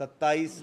27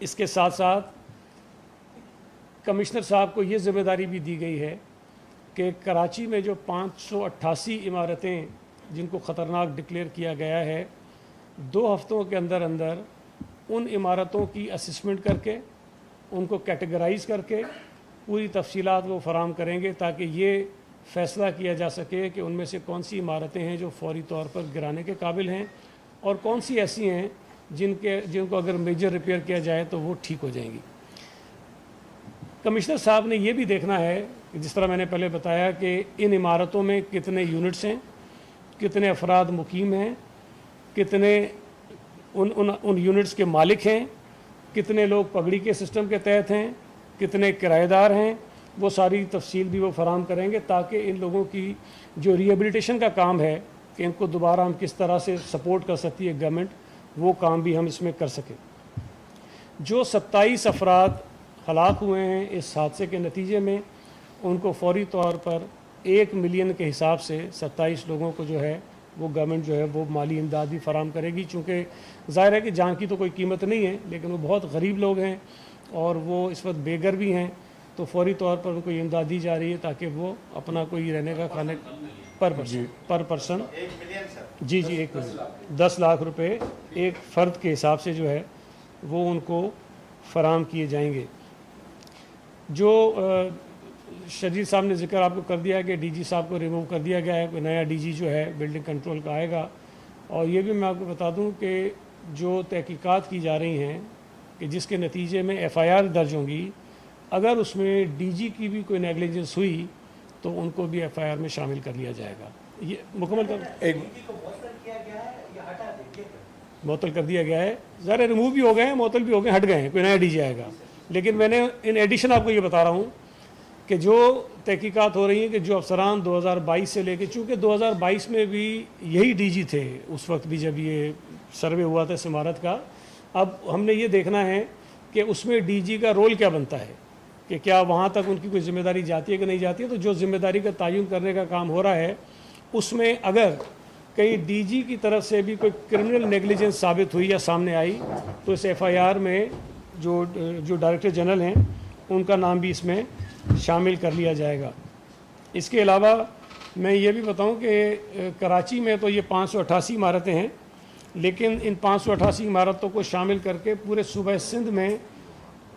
اس کے ساتھ ساتھ کمشنر صاحب کو یہ ذمہ داری بھی دی گئی ہے کہ کراچی میں جو 588 عمارتیں جن کو خطرناک ڈکلیئر کیا گیا ہے 2 ہفتوں کے اندر اندر ان عمارتوں کی اسسمنٹ کر کے ان کو کیٹیگرائز کر کے پوری تفصیلات وہ فراہم کریں گے تاکہ یہ فیصلہ کیا جا سکے کہ ان میں سے کون سی عمارتیں ہیں جو فوری طور پر گرانے کے قابل ہیں اور کون سی ایسی ہیں جن کو اگر میجر ریپیئر کیا جائے تو وہ ٹھیک ہو جائیں گی۔ کمشنر صاحب نے یہ بھی دیکھنا ہے کہ جس طرح میں نے پہلے بتایا کہ ان عمارتوں میں کتنے یونٹس ہیں، کتنے افراد مقیم ہیں، کتنے ان یونٹس کے مالک ہیں، کتنے لوگ پگڑی کے سسٹم کے تحت ہیں، کتنے کرایہ دار ہیں، وہ ساری تفصیل بھی وہ فراہم کریں گے تاکہ ان لوگوں کی جو ریہیبلیٹیشن کا کام ہے کہ ان کو دوبارہ ہم کس طرح سے سپورٹ کر سکتی ہے گورنمنٹ، وہ کام بھی ہم اس میں کر سکیں۔ جو 27 افراد ہلاک ہوئے ہیں اس حادثے کے نتیجے میں ان کو فوری طور پر 1 ملین کے حساب سے 27 لوگوں کو جو ہے وہ گورنمنٹ جو ہے وہ مالی امداد بھی فراہم کرے گی، چونکہ ظاہر ہے کہ جان کی تو کوئی قیمت نہیں ہے لیکن وہ بہت غریب لوگ ہیں اور وہ اس وقت بے گھر بھی ہیں، تو فوری طور پر ان کو یہ امداد دی جا رہی ہے تاکہ وہ اپنا کوئی رہنے کا کھانے پر پرسن جی 1 ملین 10 لاکھ روپے ایک فرد کے حساب سے جو ہے وہ ان کو فراہم کیے جائیں گے۔ جو شدید صاحب نے ذکر آپ کو کر دیا ہے کہ ڈی جی صاحب کو ریموو کر دیا گیا ہے، کوئی نیا ڈی جی جو ہے بلڈنگ کنٹرول کا آئے گا، اور یہ بھی میں آپ کو بتا دوں کہ جو تحقیقات کی جا رہی ہیں کہ جس کے نتیجے میں FIR درج ہوں گی، اگر اس میں ڈی جی کی بھی کوئی نیگلیجنس ہوئی تو ان کو بھی FIR میں شامل کر لیا جائے گا۔ یہ مکمل معطل کر دیا گیا ہے، ذرا ریموو بھی ہو گئے ہیں، معطل بھی ہو گئے ہیں، ہٹ گئے ہیں، کوئی نیا ڈی جی آئے گا۔ لیکن میں نے ان ایڈیشن آپ کو یہ بتا رہا ہوں کہ جو تحقیقات ہو رہی ہیں کہ جو افسران 2022 سے لے کے، چونکہ 2022 میں بھی یہی ڈی جی تھے اس وقت بھی جب یہ سروے ہوا تھا اس عمارت کا، اب ہم نے یہ دیکھنا ہے کہ اس میں ڈی جی کا رول کیا بنتا ہے، کہ کیا وہاں تک ان کی کوئی ذمہ داری جاتی ہے کہ نہیں جاتی ہے۔ تو جو ذمہ داری کا تعین کرنے کا کام ہو رہا ہے اس میں اگر کہیں ڈی جی کی طرف سے بھی کوئی کرمنل نیگلیجنس ثابت ہوئی یا سامنے آئی تو اس FIR میں جو ڈائریکٹر جنرل ہیں ان کا نام بھی اس میں شامل کر لیا جائے گا۔ اس کے علاوہ میں یہ بھی بتاؤں کہ کراچی میں تو یہ 588 عمارتیں ہیں، لیکن ان 588 عمارتوں کو شامل کر کے پورے صوبہ سندھ میں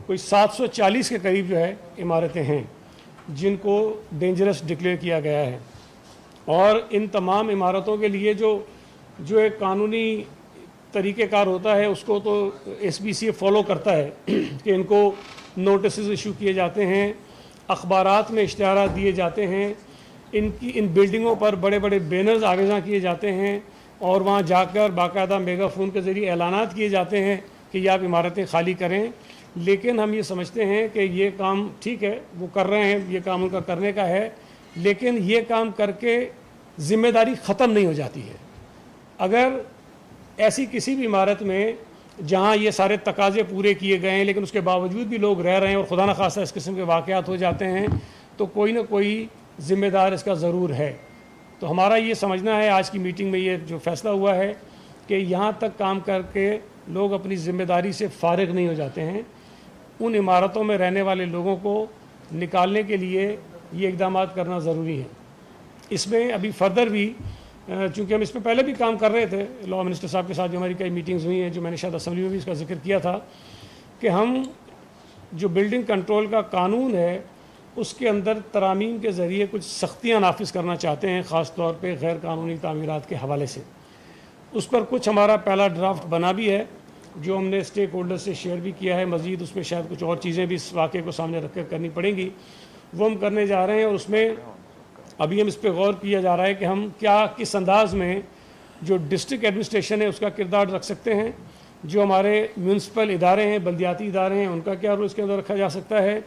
کوئی 740 کے قریب جو ہے عمارتیں ہیں جن کو ڈینجرس ڈکلیئر کیا گیا ہے، اور ان تمام عمارتوں کے لیے جو ایک قانونی طریقہ کار ہوتا ہے اس کو تو SBCA فالو کرتا ہے کہ ان کو نوٹسز ایشو کیے جاتے ہیں، اخبارات میں اشتہارات دیے جاتے ہیں، ان بلڈنگوں پر بڑے بڑے بینرز آویزاں کیے جاتے ہیں، اور وہاں جا کر باقاعدہ میگا فون کے ذریعے اعلانات کیے جاتے ہیں کہ یہ آپ عمارتیں خالی کریں۔ لیکن ہم یہ سمجھتے ہیں کہ یہ کام ٹھیک ہے، وہ کر رہے ہیں، یہ کام ان کا کرنے کا ہے، لیکن یہ کام کر کے ذمہ داری ختم نہیں ہو جاتی ہے۔ اگر ایسی کسی بھی عمارت میں جہاں یہ سارے تقاضے پورے کیے گئے ہیں لیکن اس کے باوجود بھی لوگ رہ رہے ہیں اور خدا نخواستہ اس قسم کے واقعات ہو جاتے ہیں تو کوئی نہ کوئی ذمہ دار اس کا ضرور ہے۔ تو ہمارا یہ سمجھنا ہے، آج کی میٹنگ میں یہ جو فیصلہ ہوا ہے کہ یہاں تک کام کر کے لوگ اپنی ذمہ داری سے فارغ نہیں ہو جاتے ہیں، ان عمارتوں میں رہنے والے لوگوں کو نکالنے کے لیے یہ اقدامات کرنا ضروری ہے۔ اس میں ابھی فردر بھی چونکہ ہم اس میں پہلے بھی کام کر رہے تھے، لاء منسٹر صاحب کے ساتھ جو ہماری کئی میٹنگز ہوئی ہیں، جو میں نے شاید اسمبلی میں بھی اس کا ذکر کیا تھا کہ ہم جو بلڈنگ کنٹرول کا قانون ہے اس کے اندر ترامیم کے ذریعے کچھ سختیاں نافذ کرنا چاہتے ہیں، خاص طور پہ غیر قانونی تعمیرات کے حوالے سے۔ اس پر کچھ ہمارا پہلا ڈرافٹ بنا بھی ہے جو ہم نے اسٹیک ہولڈر سے شیئر بھی کیا ہے، مزید اس میں شاید کچھ اور چیزیں بھی اس واقعے کو سامنے رکھ کر کرنی پڑیں گی، وہ ہم کرنے جا رہے ہیں، اور اس میں ابھی ہم اس پہ غور کیا جا رہا ہے کہ ہم کس انداز میں جو ڈسٹرکٹ ایڈمنسٹریشن ہے اس کا کردار رکھ سکتے ہیں، جو ہمارے میونسپل ادارے ہیں، بلدیاتی ادارے ہیں، ان کا کیا رول اس کے اندر رکھا جا سکتا ہے،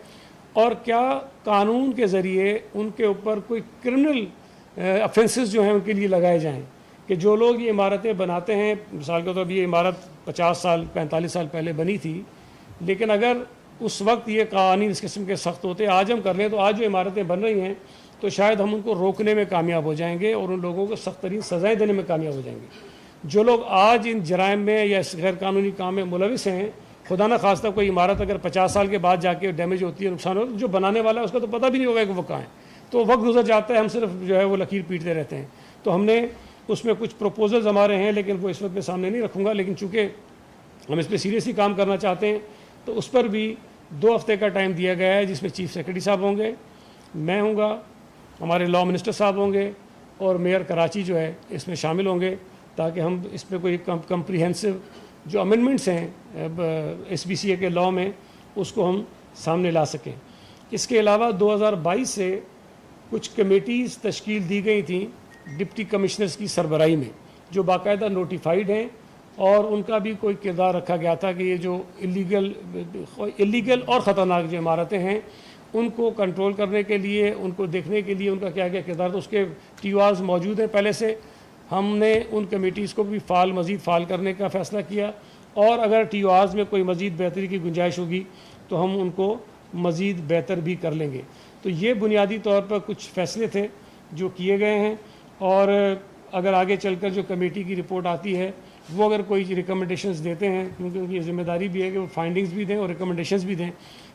اور کیا قانون کے ذریعے ان کے اوپر کوئی کرمنل افینسز جو ہیں ان کے لیے لگائے جائیں، کہ جو لوگ یہ عمارتیں بناتے ہیں، مثال کے طور پر یہ عمارت 50 سال 45 سال پہلے بنی تھی، لیکن اگر اس وقت یہ قوانین اس قسم کے سخت ہوتے آج ہم کر لیں تو آج جو عمارتیں بن رہی ہیں تو شاید ہم ان کو روکنے میں کامیاب ہو جائیں گے اور ان لوگوں کو سخت ترین سزائیں دینے میں کامیاب ہو جائیں گے۔ جو لوگ آج ان جرائم میں یا اس غیر قانونی کام میں ملوث ہیں خدا نہ خواستہ کوئی عمارت اگر 50 سال کے بعد جا کے ڈیمیج ہوتی ہے, نقصان ہوتا ہے, جو بنانے والا ہے اس کا تو پتہ بھی نہیں ہوگا کہ وہ کہاں ہے, تو وقت گزر جاتا ہے, ہم صرف جو ہے وہ لکیر پیٹتے رہتے ہیں. تو ہم نے اس میں کچھ پروپوزلز ہمارے ہیں, لیکن وہ اس وقت میں سامنے نہیں رکھوں گا, لیکن چونکہ ہم اس پہ سیریسلی کام کرنا چاہتے ہیں تو اس پر بھی 2 ہفتے کا ٹائم دیا گیا ہے, جس میں چیف سیکرٹری صاحب ہوں گے, میں ہوں گا, ہمارے لاء منسٹر صاحب ہوں گے, اور میئر کراچی جو ہے اس میں شامل ہوں گے, تاکہ ہم اس پہ کوئی کمپریہنسو جو امینڈمنٹس ہیں ایس بی سی اے کے لاء میں اس کو ہم سامنے لا سکیں. اس کے علاوہ 2022 سے کچھ کمیٹیز تشکیل دی گئی تھیں ڈپٹی کمشنرز کی سربراہی میں, جو باقاعدہ نوٹیفائڈ ہیں, اور ان کا بھی کوئی کردار رکھا گیا تھا کہ یہ جو اللیگل اور خطرناک جو عمارتیں ہیں ان کو کنٹرول کرنے کے لیے, ان کو دیکھنے کے لیے ان کا کیا کیا کردار, تو اس کے ٹی او آرز موجود ہیں پہلے سے. ہم نے ان کمیٹیز کو بھی مزید فعال کرنے کا فیصلہ کیا, اور اگر ٹی او آرز میں کوئی مزید بہتری کی گنجائش ہوگی تو ہم ان کو مزید بہتر بھی کر لیں گے. تو یہ بنیادی طور پر کچھ فیصلے تھے جو کیے گئے ہیں, اور اگر آگے چل کر جو کمیٹی کی رپورٹ آتی ہے وہ اگر کوئی ریکمنڈیشنز دیتے ہیں, کیونکہ ان کی ذمہ داری بھی ہے کہ وہ فائنڈنگز بھی دیں اور ریکمنڈیشنز بھی دیں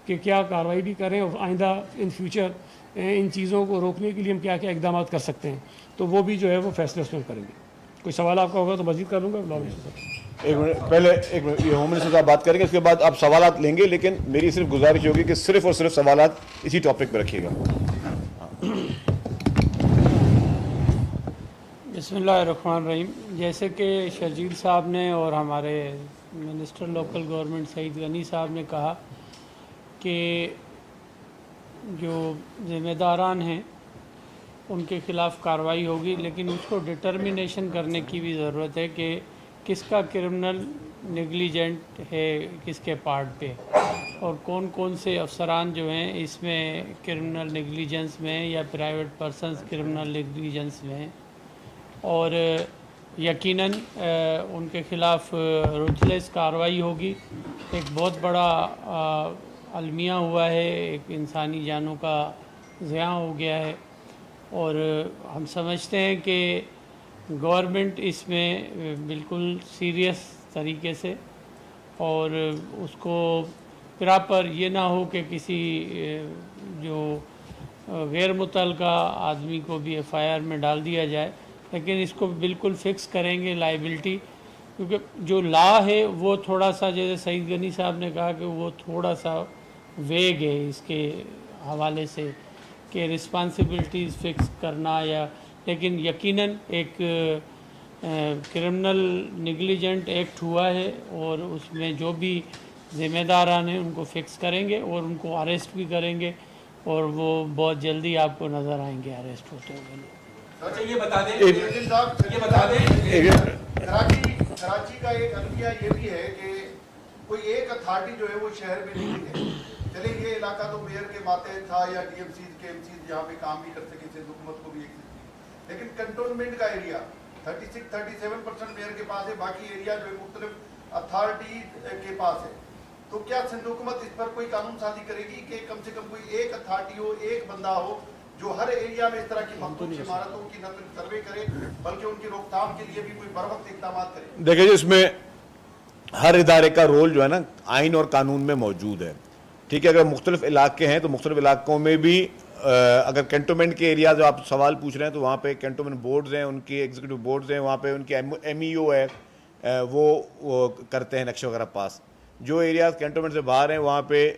کہ کیا کارروائی بھی کریں, اور آئندہ ان فیوچر ان چیزوں کو روکنے کے لیے ہم کیا کیا اقدامات کر سکتے ہیں, تو وہ بھی جو ہے وہ فیصلے اس میں کریں گے. کوئی سوال آپ کا ہوگا تو مزید کر لوں گا. ایک منٹ پہلے یہ ہوم منسٹر صاحب بات کریں گے, اس کے بعد آپ سوالات لیں گے, لیکن میری صرف گزارش ہوگی کہ صرف اور صرف سوالات اسی ٹاپک پہ رکھیے گا. بسم اللہ الرحمن الرحیم. جیسے کہ شرجیل صاحب نے اور ہمارے minister local government Saeed Ghani صاحب نے کہا کہ جو ذمہ داران ہیں ان کے خلاف کارروائی ہوگی, لیکن اس کو ڈٹرمنیشن کرنے کی بھی ضرورت ہے کہ کس کا کرمنل نیگلیجنٹ ہے کس کے پارٹ پہ, اور کون کون سے افسران جو ہیں اس میں کرمنل نیگلیجنس میں یا پرائیویٹ پرسنز کرمنل نیگلیجنس میں ہیں, اور یقیناً ان کے خلاف روتھلیس کارروائی ہوگی. ایک بہت بڑا المیہ ہوا ہے, ایک انسانی جانوں کا ضیاع ہو گیا ہے, اور ہم سمجھتے ہیں کہ گورنمنٹ اس میں بالکل سیریس طریقے سے, اور اس کو پراپر یہ نہ ہو کہ کسی جو غیر متعلقہ آدمی کو بھی ایف آئی آر میں ڈال دیا جائے, لیکن اس کو بالکل فکس کریں گے لائبلٹی, کیونکہ جو لا ہے وہ تھوڑا سا, جیسے سعید غنی صاحب نے کہا کہ وہ تھوڑا سا ویگ ہے اس کے حوالے سے کہ رسپانسبلٹیز فکس کرنا, یا لیکن یقیناً ایک کرمنل نیگلیجنٹ ایکٹ ہوا ہے, اور اس میں جو بھی ذمہ داران ہیں ان کو فکس کریں گے اور ان کو اریسٹ بھی کریں گے, اور وہ بہت جلدی آپ کو نظر آئیں گے اریسٹ ہوتے ہوئے. اچھا یہ بتا دیں کراچی کا ایک المیہ یہ بھی ہے کہ کوئی ایک اتھارٹی جو ہے وہ شہر میں نہیں ہے. چلے یہ علاقہ تو میئر کے ماتحت تھا یا ڈی ایم سی کے ایم سی یہاں پہ کام بھی کر سکے تھے, حکومت کو بھی ایک تھی, لیکن کنٹونمنٹ کا ایریا 36-37% میئر کے پاس ہے, باقی ایریا جو ہے مختلف اتھارٹی کے پاس ہے. تو کیا سندھ حکومت اس پر کوئی قانون سازی کرے گی کہ کم سے کم کوئی ایک اتھارٹی ہو, ایک بندہ ہو جو ہر ایریا میں اس طرح کی مخصوص عمارتوں کی نہ صرف سروے کرے بلکہ ان کی روک تھام کے لیے بھی کوئی بروقت اقدامات کرے؟ دیکھیں جی, اس میں ہر ادارے کا رول جو ہے نا آئین اور قانون میں موجود ہے, ٹھیک ہے. اگر مختلف علاقے ہیں تو مختلف علاقوں میں بھی اگر کینٹونمنٹ کے ایریا جو آپ سوال پوچھ رہے ہیں تو وہاں پہ کینٹونمنٹ بورڈز ہیں, ان کی ایگزیکٹو بورڈز ہیں, وہاں پہ ان کی ایم ای او ہے, وہ کرتے ہیں نقشے وغیرہ پاس. جو ایریاز کینٹونمنٹ سے باہر ہیں وہاں پہ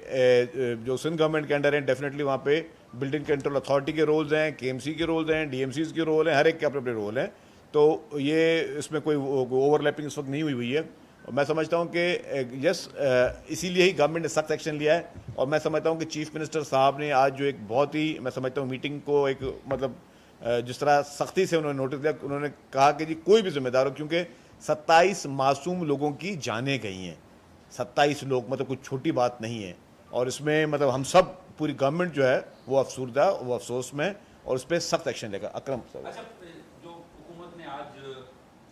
جو سندھ گورنمنٹ کے انڈر ہیں ڈیفینیٹلی وہاں پہ بلڈنگ کنٹرول اتھارٹی کے رولز ہیں, کے ایم سی کے رولز ہیں, ڈی ایم سیز کے رول ہیں, ہر ایک کے اپنے اپنے رول ہیں. تو یہ اس میں کوئی اوور لیپنگ اس وقت نہیں ہوئی ہے. میں سمجھتا ہوں کہ یس اسی لیے ہی گورنمنٹ نے سخت ایکشن لیا ہے, اور میں سمجھتا ہوں کہ چیف منسٹر صاحب نے آج جو ایک بہت ہی میں سمجھتا ہوں میٹنگ کو ایک مطلب جس طرح سختی سے انہوں نے نوٹس دیا, انہوں نے کہا کہ جی کوئی بھی ذمہ دار ہو, کیونکہ 27 معصوم لوگوں کی جانیں گئی ہیں, 27 لوگ مطلب کوئی چھوٹی بات نہیں ہے, اور اس میں مطلب ہم سب پوری گورنمنٹ جو ہے وہ افسردہ, وہ افسوس میں, اور اس پہ سخت ایکشن لے گا. اکرم صاحب. اچھا, جو حکومت نے آج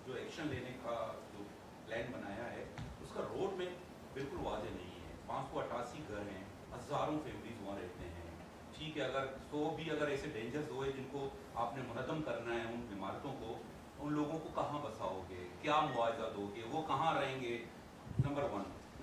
جو ایکشن لینے کا جو پلان بنایا ہے اس کا روڈ میں بالکل واضح نہیں ہے. 588 گھر ہیں, ہزاروں فیملیز وہاں رہتے ہیں, ٹھیک ہے. اگر تو بھی اگر ایسے ڈینجرز ہوئے جن کو آپ نے منظم کرنا ہے ان عمارتوں کو, ان لوگوں کو کہاں بساؤ گے, کیا معاوضہ دو گے, وہ کہاں رہیں گے؟ نمبر 1.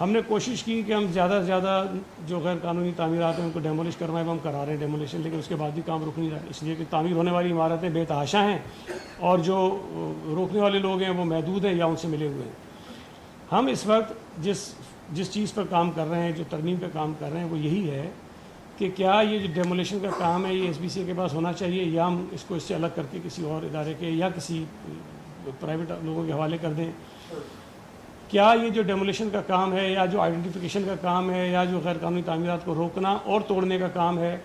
ہم نے کوشش کی کہ ہم زیادہ سے زیادہ جو غیر قانونی تعمیرات ہیں ان کو ڈیمولش کروائیں، ہم کرا رہے ہیں ڈیمولیشن، لیکن اس کے بعد بھی کام رک نہیں رہا ہے، اس لیے کہ تعمیر ہونے والی عمارتیں بے تحاشا ہیں اور جو روکنے والے لوگ ہیں وہ محدود ہیں یا ان سے ملے ہوئے ہیں۔ ہم اس وقت جس چیز پر کام کر رہے ہیں، جو ترمیم پہ کام کر رہے ہیں، وہ یہی ہے کہ کیا یہ جو ڈیمولیشن کا کام ہے یہ ایس بی سی کے پاس ہونا چاہیے، یا ہم اس کو اس سے الگ کر کے کسی اور ادارے کے یا کسی پرائیویٹ لوگوں کے حوالے کر دیں۔ کیا یہ جو ڈیمولیشن کا کام ہے یا جو آئیڈینٹیفیکیشن کا کام ہے یا جو غیر قانونی تعمیرات کو روکنا اور توڑنے کا کام ہے،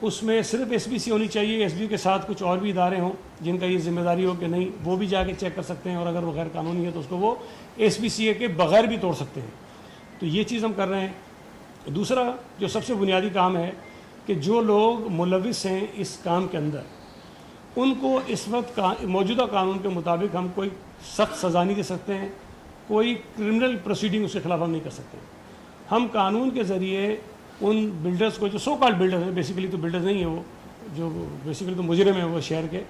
اس میں صرف ایس بی سی ہونی چاہیے، ایس بی کے ساتھ کچھ اور بھی ادارے ہوں جن کا یہ ذمہ داری ہو کہ نہیں وہ بھی جا کے چیک کر سکتے ہیں، اور اگر وہ غیر قانونی ہے تو اس کو وہ ایس بی سی اے کے بغیر بھی توڑ سکتے ہیں۔ تو یہ چیز ہم کر رہے ہیں۔ دوسرا جو سب سے بنیادی کام ہے کہ جو لوگ ملوث ہیں اس کام کے اندر، ان کو اس وقت موجودہ قانون کے مطابق ہم کوئی سخت سزا نہیں دے سکتے ہیں، کوئی کرمنل پروسیڈنگ اس کے خلاف ہم نہیں کر سکتے۔ ہم قانون کے ذریعے ان بلڈرز کو، جو سو کالڈ بلڈر ہیں، بیسیکلی تو بلڈرز نہیں ہیں وہ، جو بیسیکلی تو مجرم ہیں وہ شہر کے،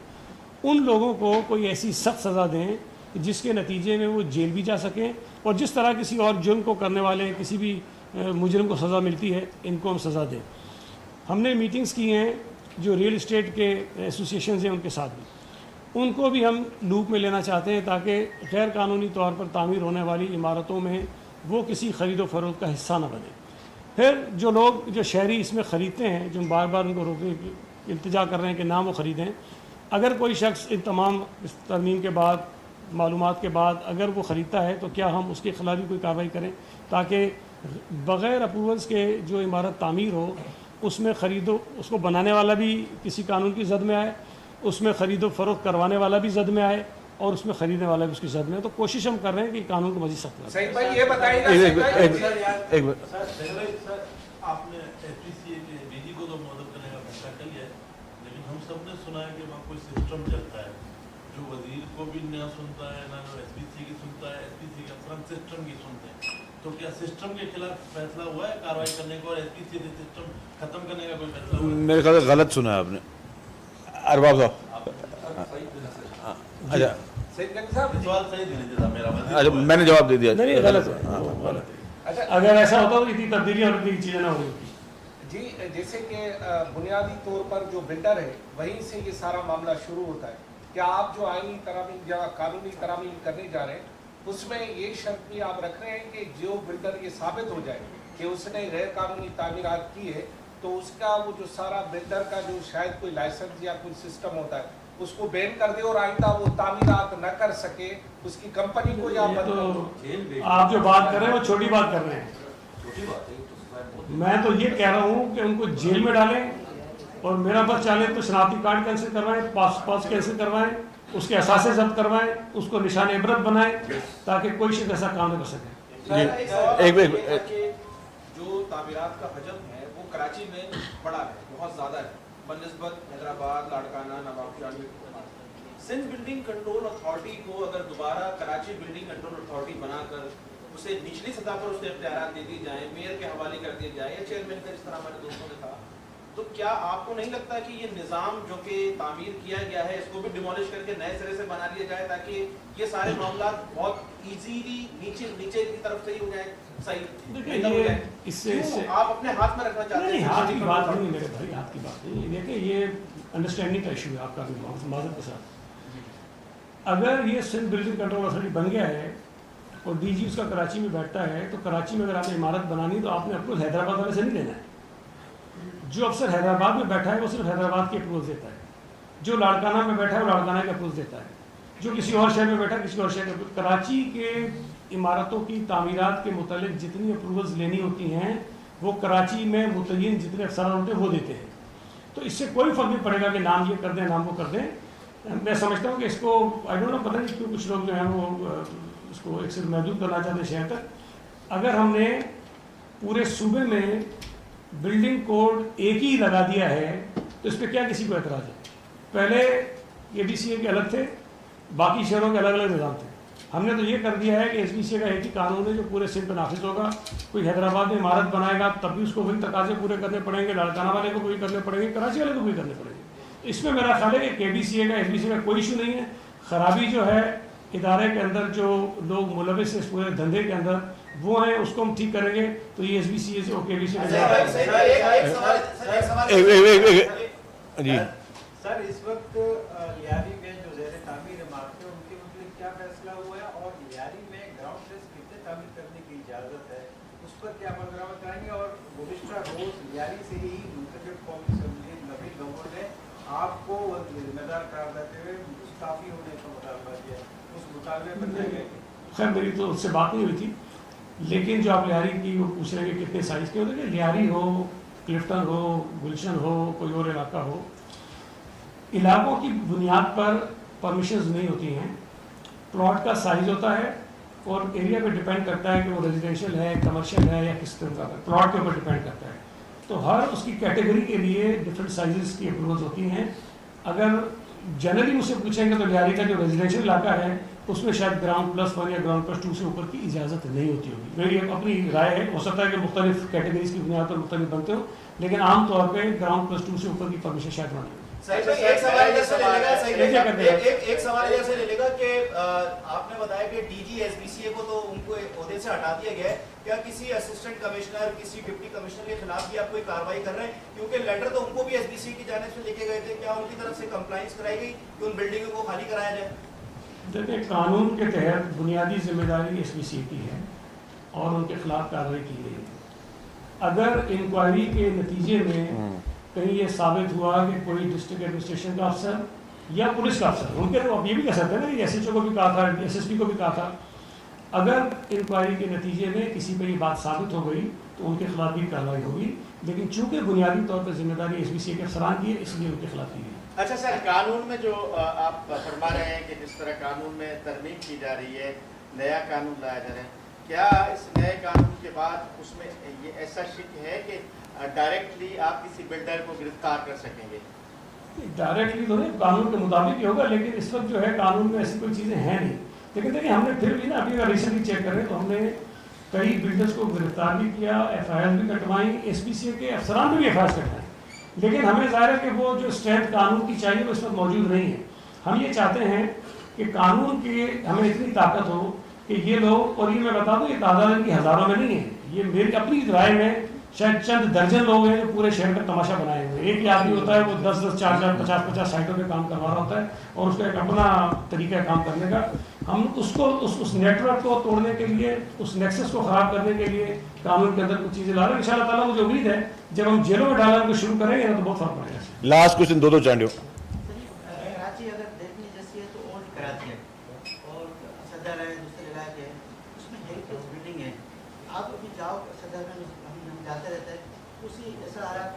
ان لوگوں کو کوئی ایسی سخت سزا دیں جس کے نتیجے میں وہ جیل بھی جا سکیں، اور جس طرح کسی اور جرم کو کرنے والے کسی بھی مجرم کو سزا ملتی ہے ان کو ہم سزا دیں۔ ہم نے میٹنگز کی ہیں جو ریئل اسٹیٹ کے ایسوسیشنز ہیں ان کے ساتھ بھی، ان کو بھی ہم لوپ میں لینا چاہتے ہیں تاکہ غیر قانونی طور پر تعمیر ہونے والی عمارتوں میں وہ کسی خرید و فروخت کا حصہ نہ بنے۔ پھر جو لوگ، جو شہری اس میں خریدتے ہیں، جو بار بار ان کو روکنے کی التجا کر رہے ہیں کہ نہ وہ خریدیں، اگر کوئی شخص ان تمام اس ترمیم کے بعد، معلومات کے بعد اگر وہ خریدتا ہے تو کیا ہم اس کے خلاف بھی کوئی کارروائی کریں تاکہ بغیر اپروولس کے جو عمارت تعمیر ہو اس میں اس کو بنانے والا بھی کسی قانون کی زد میں آئے، اس میں خرید و فروخت کروانے والا بھی زد میں آئے، اور اس میں خریدنے والا بھی اس کی زد میں ہے۔ تو کوشش ہم کر رہے ہیں کہ قانون کو مزید سخت کریں۔ سعید بھائی یہ بتائیے گا، ایک منٹ، سر آپ نے ایس پی سی اے کے ڈی جی کو تو مدد کرنے کا فیصلہ کیا ہے، لیکن ہم سب نے سنا ہے کہ وہاں کوئی سسٹم چلتا ہے جو وزیر کو بھی نہ سنتا ہے، نہ ایس پی سی کی سنتا ہے، ایس پی سی کے افسران سسٹم کی سنتے ہیں۔ تو کیا سسٹم کے خلاف فیصلہ ہوا ہے کارروائی کرنے کو، اور ایس پی سی سے سسٹم ختم کرنے کا کوئی فیصلہ ہوا ہے؟ میرے خیال سے غلط سنا ہے آپ نے، ارباب صاحب۔ اچھا سعید گنج صاحب، سوال صحیح دینے دیتا میرا اچھا، میں نے جواب دے دیا۔ نہیں، غلط ہے۔ اگر ایسا ہوتا تو اتنی تبدیلی اور اتنی چیزیں نہ ہوئی۔ جی جیسے کہ بنیادی طور پر جو بلڈر ہے وہیں سے یہ سارا معاملہ شروع ہوتا ہے، کیا آپ جو آئینی ترامیم یا قانونی ترامیم کرنے جا رہے ہیں اس میں یہ شرط بھی آپ رکھ رہے ہیں کہ جو بلڈر یہ ثابت ہو جائے کہ اس نے غیر قانونی تعمیرات کی ہے تو اس کا وہ جو سارا بلڈر کا جو شاید کوئی لائسنس یا کوئی سسٹم ہوتا ہے اس کو بین کر دے اور آئندہ وہ تعمیرات نہ کر سکے، اس کی کمپنی کو یا آپ جو بات کر رہے ہیں وہ چھوٹی بات کر رہے ہیں۔ میں تو یہ کہہ رہا ہوں کہ ان کو جیل میں ڈالیں، اور میرا بس چاہے تو شناختی کارڈ کینسل کروائیں، پاس کینسل کروائیں، اس کے اثاثے ضبط کروائیں، اس کو نشان عبرت بنائیں تاکہ کوئی شخص ایسا کام نہ کر سکے۔ جو تعمیرات کا حجم ہے وہ کراچی میں بڑا ہے، بہت زیادہ ہے بنسبت حیدرآباد، لاڑکانہ، نواب شاہ۔ سندھ بلڈنگ کنٹرول اتھارٹی کو اگر دوبارہ کراچی بلڈنگ کنٹرول اتھارٹی بنا کر اسے نچلی سطح پر اس کے اختیارات دے دی جائیں، میئر کے حوالے کر دیے جائیں یا چیئرمین کا، جس طرح ہمارے دوستوں نے کہا، تو کیا آپ کو نہیں لگتا کہ یہ نظام جو کہ تعمیر کیا گیا ہے اس کو بھی ڈیمولش کر کے نئے سرے سے بنا لیا جائے تاکہ یہ سارے معاملات بہت ایزیلی نیچے کی طرف سے ہی ہو جائیں، صحیح ہو جائیں؟ اس سے آپ اپنے ہاتھ میں رکھنا چاہتے ہیں؟ ہاتھ کی بات نہیں میرے بھائی، ہاتھ کی بات نہیں، دیکھیں یہ انڈرسٹینڈنگ کا ایشو ہے آپ کا بھی معذرت کے ساتھ۔ اگر یہ سندھ بلڈنگ کنٹرول اتھارٹی بن گیا ہے اور ڈی جی اس کا کراچی میں بیٹھتا ہے تو کراچی میں اگر آپ نے عمارت بنانی تو آپ نے اپروول حیدرآباد والے سے نہیں لینا ہے۔ جو افسر حیدرآباد میں بیٹھا ہے وہ صرف حیدرآباد کے اپروول دیتا ہے، جو لاڑکانہ میں بیٹھا ہے وہ لاڑکانہ کے اپروول دیتا ہے، جو کسی اور شہر میں بیٹھا ہے کسی اور شہر کے۔ کراچی کے عمارتوں کی تعمیرات کے متعلق جتنی اپروولز لینی ہوتی ہیں وہ کراچی میں متعین جتنے افسران ہوتے ہیں وہ دیتے ہیں۔ تو اس سے کوئی فرق نہیں پڑے گا کہ نام یہ کر دیں نام وہ کر دیں۔ میں سمجھتا ہوں کہ اس کو آئی ڈونٹ نو، پتہ نہیں کیوں کچھ لوگ جو ہیں وہ اس کو ایک صرف محدود کرنا چاہتے ہیں شہر تک۔ اگر ہم نے پورے صوبے میں بلڈنگ کوڈ ایک ہی لگا دیا ہے تو اس پہ کیا کسی کو اعتراض ہے؟ پہلے اے بی سی اے کے الگ تھے، باقی شہروں کے الگ الگ نظام تھے۔ ہم نے تو یہ کر دیا ہے کہ ایس بی سی اے کا ایک ہی قانون ہے جو پورے سندھ پہ نافذ ہوگا۔ کوئی حیدرآباد میں عمارت بنائے گا تب بھی اس کو وہی تقاضے پورے کرنے پڑیں گے، لاڑکانہ والے کو وہی کرنے پڑیں گے، کراچی والے کو وہی کرنے پڑیں گے۔ اس میں میرا خیال ہے کہ کے بی سی اے کا ایس بی سی اے کا کوئی ایشو نہیں ہے۔ خرابی جو ہے ادارے کے اندر جو لوگ ملوث ہیں اس پورے دھندے کے اندر وہ ہیں، اس کو ہم ٹھیک کریں گے تو یہ ایس بی سی اے سے اوکے بھی سے جی سر اس وقت لیاری میں جو زیر تعمیر عمارتیں ان کے متعلق کیا فیصلہ ہوا ہے اور لیاری میں گراؤنڈ پلس کتنے تعمیر کرنے کی اجازت ہے اس پر کیا عمل درآمد کرائیں گے؟ اور گزشتہ روز لیاری سے ہی منتخب قومی اسمبلی نبی گورنر نے آپ کو ذمہ دار قرار دیتے ہوئے مستعفی ہونے کا مطالبہ کیا، اس مطالبے پر لے گئے؟ خیر میری تو اس سے بات نہیں ہوئی تھی، لیکن جو آپ لیاری کی وہ پوچھ رہے ہیں کہ کتنے سائز کے ہوتے ہیں، لیاری ہو، کلفٹن ہو، گلشن ہو، کوئی اور علاقہ ہو، علاقوں کی بنیاد پر پرمیشنز نہیں ہوتی ہیں، پلاٹ کا سائز ہوتا ہے اور ایریا پہ ڈیپینڈ کرتا ہے کہ وہ ریزیڈینشیل ہے، کمرشل ہے یا کس طرح کا، پلاٹ کے اوپر ڈیپینڈ کرتا ہے۔ تو ہر اس کی کیٹیگری کے لیے ڈفرینٹ سائزز کی اپرووز ہوتی ہیں۔ اگر جنرلی مجھ سے پوچھیں گے تو لیاری کا جو ریزیڈینشیل علاقہ ہے اس میں شاید گراؤنڈ پلس 1 یا گراؤنڈ پلس 2 سے اوپر کی اجازت نہیں ہوتی ہوگی، میری اپنی رائے ہے، ہو سکتا ہے کہ مختلف کیٹیگریز کی بنیاد پر مختلف بنتے ہو، لیکن عام طور پہ گراؤنڈ پلس 2 سے اوپر کی پرمیشن شاید نہ ہو۔ ایک سوال ایسے لے لے گا کہ آپ نے بتایا کہ D G S B C A کو تو ان کو عہدے سے ہٹا دیا گیا ہے، کیا کسی اسسٹنٹ کمشنر، کسی ڈپٹی کمشنر کے خلاف بھی آپ کوئی کارروائی کر رہے ہیں؟ کیونکہ لیٹر تو ان کو بھی ایس بی سی کی جانب سے لے کے گئے تھے، کیا ان کی طرف سے کمپلائنس کرائی گئی کہ ان بلڈنگوں کو خالی کرایا جائے؟ دیکھیں قانون کے تحت بنیادی ذمہ داری ایس بی سی کی ہے اور ان کے خلاف کارروائی کی گئی ہے۔ اگر انکوائری کے نتیجے میں کہیں یہ ثابت ہوا کہ کوئی ڈسٹرکٹ ایڈمنسٹریشن کا افسر یا پولیس کا افسر، ان کے تو آپ یہ بھی کہہ سکتے ہیں نا، ایس ایچ او کو بھی کہا تھا، ایس ایس پی کو بھی کہا تھا، اگر انکوائری کے نتیجے میں کسی پہ یہ بات ثابت ہو گئی تو ان کے خلاف بھی کارروائی ہوگی، لیکن چونکہ بنیادی طور پر ذمہ داری ایس بی سی کے افسران کی ہے اس لیے ان کے خلاف کی گئی۔ اچھا سر، قانون میں جو آپ فرما رہے ہیں کہ جس طرح قانون میں ترمیم کی جا رہی ہے، نیا قانون لایا جا رہا ہے، کیا اس نئے قانون کے بعد اس میں یہ ایسا شک ہے کہ ڈائریکٹلی آپ کسی بلڈر کو گرفتار کر سکیں گے؟ ڈائریکٹلی تو نہیں، قانون کے مطابق ہی ہوگا، لیکن اس وقت جو ہے قانون میں ایسی کوئی چیزیں ہیں نہیں، لیکن دیکھیں ہم نے پھر بھی نا ابھی ریسنٹلی چیک کر رہے ہیں تو ہم نے کئی بلڈرس کو گرفتار بھی کیا، ایف آئی آر بھی کٹوائیں، ایس بی سی کے افسران نے بھی ایف آئی آر کٹوائیں، لیکن ہمیں ظاہر ہے کہ وہ جو اسٹرینتھ قانون کی چاہیے وہ اس وقت موجود نہیں ہے۔ ہم یہ چاہتے ہیں کہ قانون کی ہمیں اتنی طاقت ہو کہ یہ لوگ، اور یہ میں بتا دوں یہ تعداد ان کی ہزاروں میں نہیں ہے، یہ میری اپنی رائے میں شاید چند درجن لوگ ہیں جو پورے شہر کا تماشا بنائے ہوئے، ایک ہی آدمی ہوتا ہے وہ 10-10 4-4 50-50 سائٹوں پہ کام کروا رہا ہوتا ہے اور اس کا ایک اپنا طریقہ کام کرنے کا۔ ہم اس کو اس نیٹ ورک کو توڑنے کے لیے، اس نیکسس کو خراب کرنے کے لیے قانون کے اندر کچھ چیزیں لا رہے ہیں۔ ان شاء اللہ تعالیٰ مجھے امید ہے جب ہم جیلوں میں ڈالنا کو شروع کریں گے نا تو بہت فرق پڑے گا۔ لاسٹ کوشچن دو چانڈیو۔ کراچی اگر دیکھنے جیسی ہے تو اولڈ کراچی ہے اور صدر ہے، دوسرے علاقے ہیں، اس میں ہیریٹیج بلڈنگ ہے، آپ ابھی جاؤ صدر میں ہم جاتے رہتے ہیں، اسی ایسا آ رہا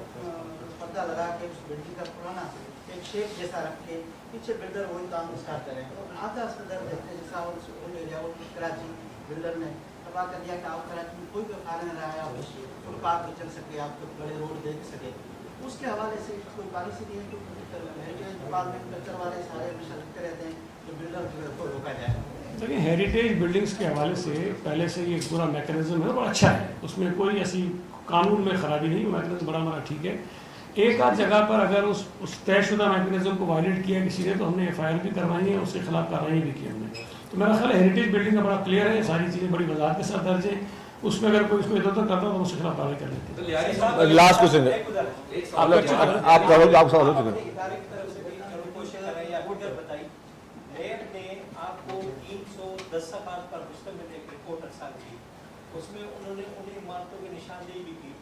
پردہ لگا کے اس بلڈنگ کا پرانا ایک شیپ جیسا رکھ کے پیچھے بلڈر وہی کام اسٹارٹ کریں، آدھا صدر دیکھتے جیسا اولڈ ایریا وہ کراچی بلڈر نے تباہ کر دیا کہ آپ کراچی میں کوئی بھی کھانا نہ رہا ہے، آپ فٹ پاتھ پہ چل سکے، آپ کو بڑے روڈ دیکھ سکے، اس کے حوالے سے کوئی پالیسی نہیں ہے کہ ہیریٹیج ڈپارٹمنٹ کلچر والے سارے ہمیشہ لکھتے رہتے ہیں کہ بلڈر جو ہے کو روکا جائے۔ دیکھیں ہیریٹیج بلڈنگس کے حوالے سے پہلے سے یہ پورا میکینزم ہے بڑا اچھا ہے، اس میں کوئی ایسی قانون میں خرابی نہیں، میکینزم بڑا ہمارا ٹھیک ہے۔ ایک آدھ جگہ پر اگر اس طے شدہ میکینزم کو وائلیٹ کیا کسی نے تو ہم نے ایف آئی آر بھی کروائی ہے، اس کے خلاف کارروائی بھی کی ہم نے۔ تو میرا خیال ہیریٹیج بلڈنگ کا بڑا کلیئر ہے، ساری چیزیں بڑی وضاحت کے ساتھ درج ہیں، اس میں اگر کوئی اس کو ادھر ادھر کرتا تو اس کے خلاف کارروائی کر لیتے ہیں۔ لاسٹ کوشچن آپ کرو، آپ سوال ہو چکے ہیں۔ آپ کو 310 صفحات پر مشتمل ایک رپورٹ ارسال کی، اس میں انہوں نے انہیں عمارتوں کی نشاندہی بھی کی،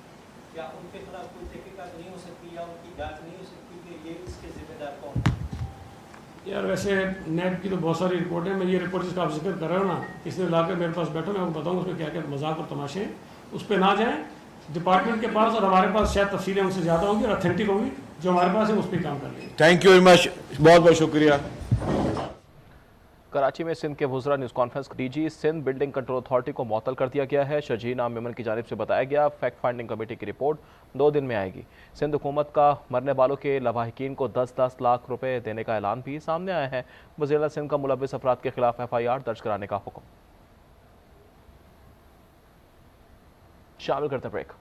کیا ان کے خلاف کوئی تحقیقات نہیں ہو سکتی یا ان کی جانچ نہیں ہو سکتی کہ یہ اس کے ذمہ دار کون؟ یار ویسے نیب کی تو بہت ساری رپورٹیں، میں یہ رپورٹ جس کا آپ ذکر کر رہے ہو نا، کس نے لا کر میرے پاس بیٹھو، میں آپ کو بتاؤں اس میں کیا کیا مذاق اور تماشے ہیں، اس پہ نہ جائیں، ڈپارٹمنٹ کے پاس اور ہمارے پاس شاید تفصیلیں ان سے زیادہ ہوں گی اور اتھینٹک ہوں گی، جو ہمارے پاس ہے اس پہ کام کر لیں گے۔ تھینک یو ویری مچ، بہت بہت شکریہ۔ کراچی میں سندھ کے وزراء news conference D G Sindh building control authority کو معطل کر دیا گیا ہے۔ شرجیل میمن کی جانب سے بتایا گیا فیکٹ فائنڈنگ کمیٹی کی رپورٹ 2 دن میں آئے گی۔ سندھ حکومت کا مرنے والوں کے لواحقین کو 10-10 لاکھ روپے دینے کا اعلان بھی سامنے آیا ہے۔ وزیر اعلیٰ سندھ کا ملوث افراد کے خلاف ایف آئی آر درج کرانے کا حکم۔ شامل کرتے بریک۔